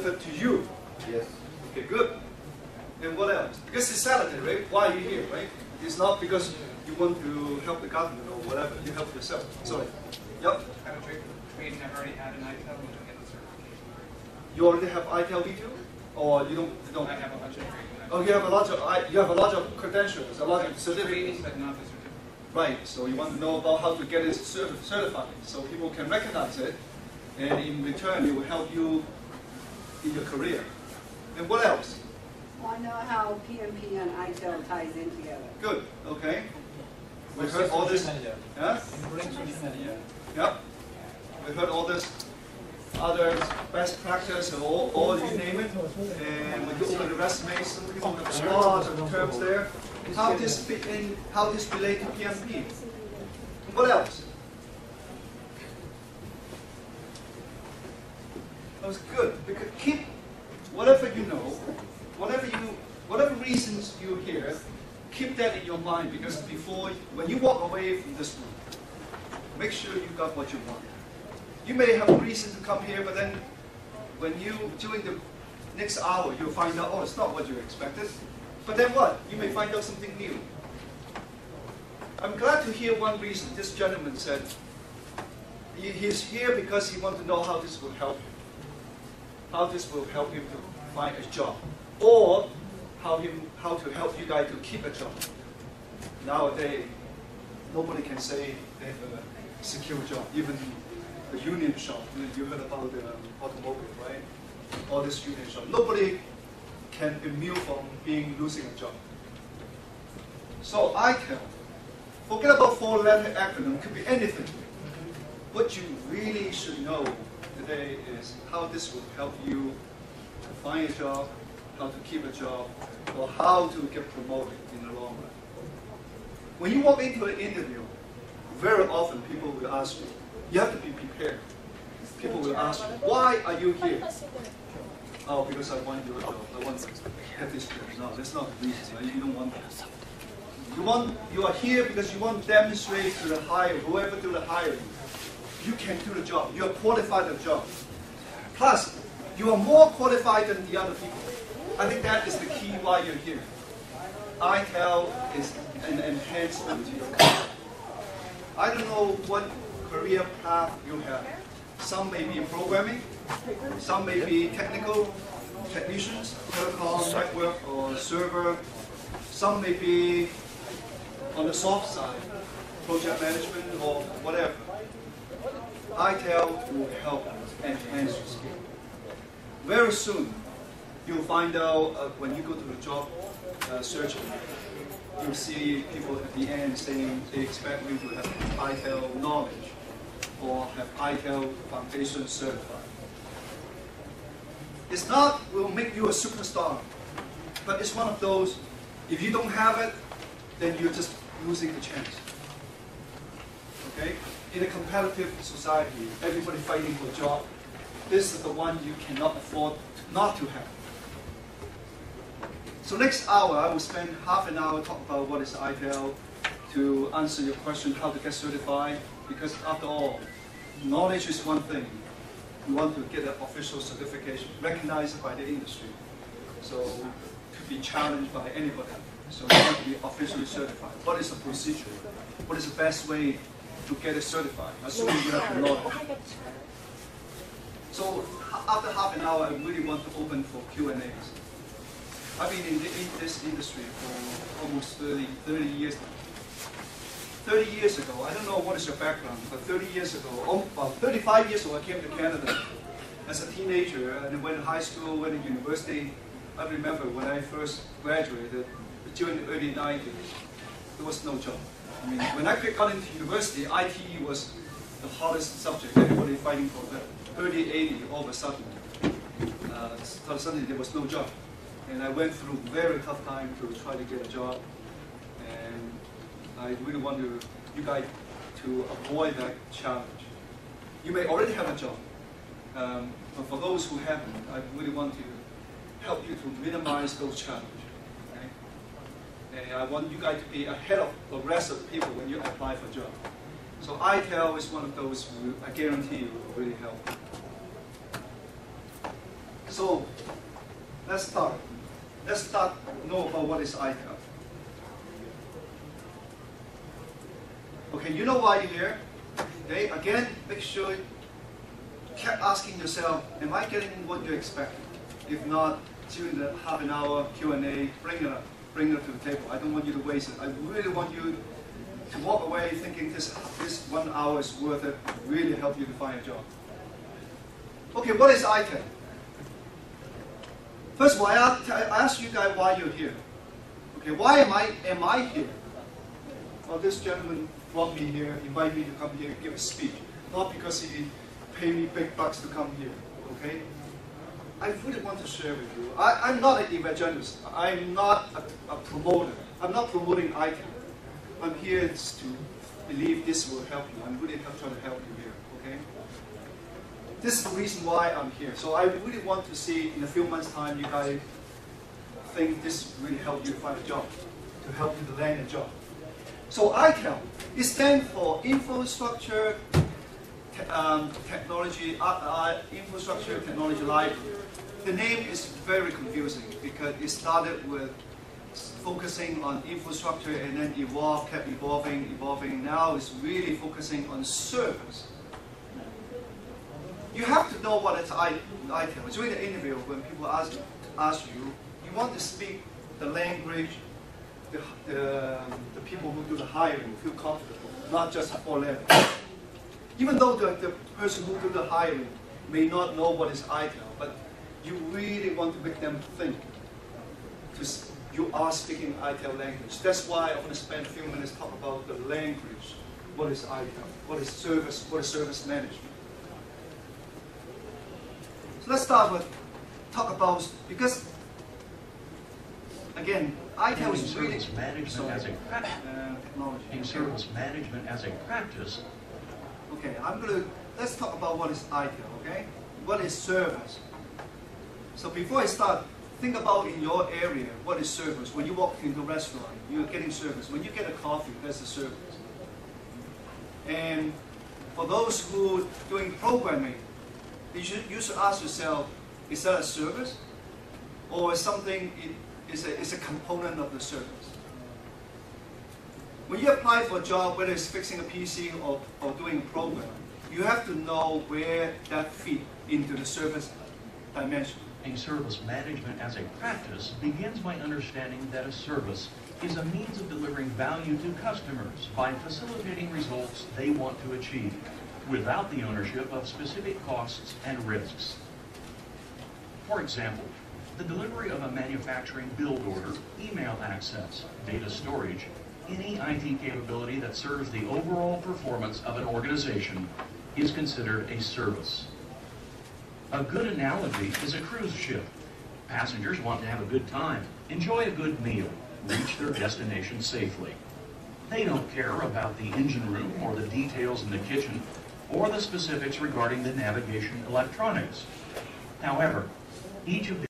benefit to you. Yes. Okay, good. And what else? Because it's salary, right? Why are you here, right? It's not because you want to help the government or whatever. You help yourself. Sorry. Yep. I have a trade and I've already had an ITIL and get the certification. You already have ITIL V2, or you don't? You don't. I have a bunch of training. Oh, you have a lot of credentials, a lot of certificates. But not the certificate. Right. So you want to know about how to get it certified, so people can recognize it, and in return, it will help you in your career. And what else? I know how PMP and ITIL ties in together. Good. Okay. We heard all this. Yeah. Yep. We heard all this other best practice and all you name it. And when you open the resumes, some people have a lot of terms there. How this fit in? How this relate to PMP? What else? That was good. Because keep whatever you know, whatever reasons you hear, keep that in your mind, because when you walk away from this room, make sure you got what you want. You may have a reason to come here, but then when during the next hour, you'll find out, oh, it's not what you expected. But then what? You may find out something new. I'm glad to hear one reason. This gentleman said he's here because he wants to know how this will help him. How this will help him to find a job, or how to help you guys to keep a job. Nowadays, nobody can say they have a secure job. Even the union shop, you heard about the automobile, right? All this union shop. Nobody can be immune from losing a job. So ITIL, forget about 4-letter acronym, could be anything. What you really should know today is how this will help you to find a job, how to keep a job, or how to get promoted in the long run. When you walk into an interview, very often people will ask you have to be prepared. People will ask you, why are you here? Oh, because I want your job. I want to get this job. No, that's not the reason. Right? You don't want that. You are here because you want to demonstrate to the hire, whoever do the hiring, you can do the job. You are qualified for the job. Plus, you are more qualified than the other people. I think that is the key why you're here. ITIL is an enhancement to your career. I don't know what career path you have. Some may be in programming, some may be technicians, telecom, network, or server. Some may be on the soft side, project management, or whatever. ITIL will help enhance your skill. Very soon, you'll find out when you go to the job search, you'll see people at the end saying they expect you to have ITIL knowledge or have ITIL foundation certified. It's not will make you a superstar, but it's one of those, if you don't have it, then you're just losing the chance. Okay? In a competitive society, everybody fighting for a job, this is the one you cannot afford not to have. So next hour, I will spend half an hour talking about what is ITIL, to answer your question how to get certified, because after all, knowledge is one thing. We want to get an official certification recognized by the industry. So to be challenged by anybody. So we want to be officially certified. What is the procedure? What is the best way to get it certified? Assuming you have the knowledge. So after half an hour, I really want to open for Q&As. I've been in this industry for almost 30 years now. 30 years ago, I don't know what is your background, but 30 years ago, about 35 years ago, I came to Canada as a teenager and went to high school, went to university. I remember when I first graduated, during the early 90s, there was no job. I mean, when I got into university, IT was the hottest subject. Everybody fighting for that. Early 80s, all of a sudden, there was no job. And I went through a very tough time to try to get a job. And I really want you guys to avoid that challenge. You may already have a job, but for those who haven't, I really want to help you to minimize those challenges. Okay? And I want you guys to be ahead of the rest of the people when you apply for a job. So ITIL is one of those I guarantee you will really help. So let's start. Let's start know about what is ITIL. Okay, you know why you're here. Okay, again, make sure you keep asking yourself, am I getting what you expect? If not, during the half an hour Q&A, bring it to the table. I don't want you to waste it. I really want you to walk away thinking this 1 hour is worth it, really help you to find a job. Okay, what is ITIL? First of all, I ask you guys why you're here. Okay, why am I here? Well, this gentleman brought me here, invited me to come here and give a speech. Not because he paid me big bucks to come here, okay? I really want to share with you. I'm not an evangelist. I'm not a promoter. I'm not promoting ITIL. I'm here to believe this will help you. I'm really trying to help you here, okay? This is the reason why I'm here. So I really want to see in a few months' time you guys think this really help you find a job, to help you to land a job. So ITIL, it stands for Infrastructure Technology Infrastructure Technology Library. The name is very confusing because it started with focusing on infrastructure and then kept evolving. Now it's really focusing on servers. You have to know what it's ITIL. During the interview, when people ask you, you want to speak the language, the people who do the hiring feel comfortable, not just for level. Even though the person who do the hiring may not know what is ITIL, but you really want to make them think. You are speaking ITIL language. That's why I want to spend a few minutes talk about the language. What is ITIL? What is service management? So let's start with talk about, because again, ITIL is really service management as a technology. In service management as a practice. Okay, let's talk about what is ITIL, okay? What is service? So before I start, think about in your area, what is service? When you walk into a restaurant, you're getting service. When you get a coffee, that's a service. And for those who are doing programming, you should ask yourself, is that a service? Or is something, is a component of the service? When you apply for a job, whether it's fixing a PC or doing a program, you have to know where that fits into the service dimension. A service management as a practice begins by understanding that a service is a means of delivering value to customers by facilitating results they want to achieve, without the ownership of specific costs and risks. For example, the delivery of a manufacturing build order, email access, data storage, any IT capability that serves the overall performance of an organization is considered a service. A good analogy is a cruise ship. Passengers want to have a good time, enjoy a good meal, reach their destination safely. They don't care about the engine room or the details in the kitchen or the specifics regarding the navigation electronics. However, each of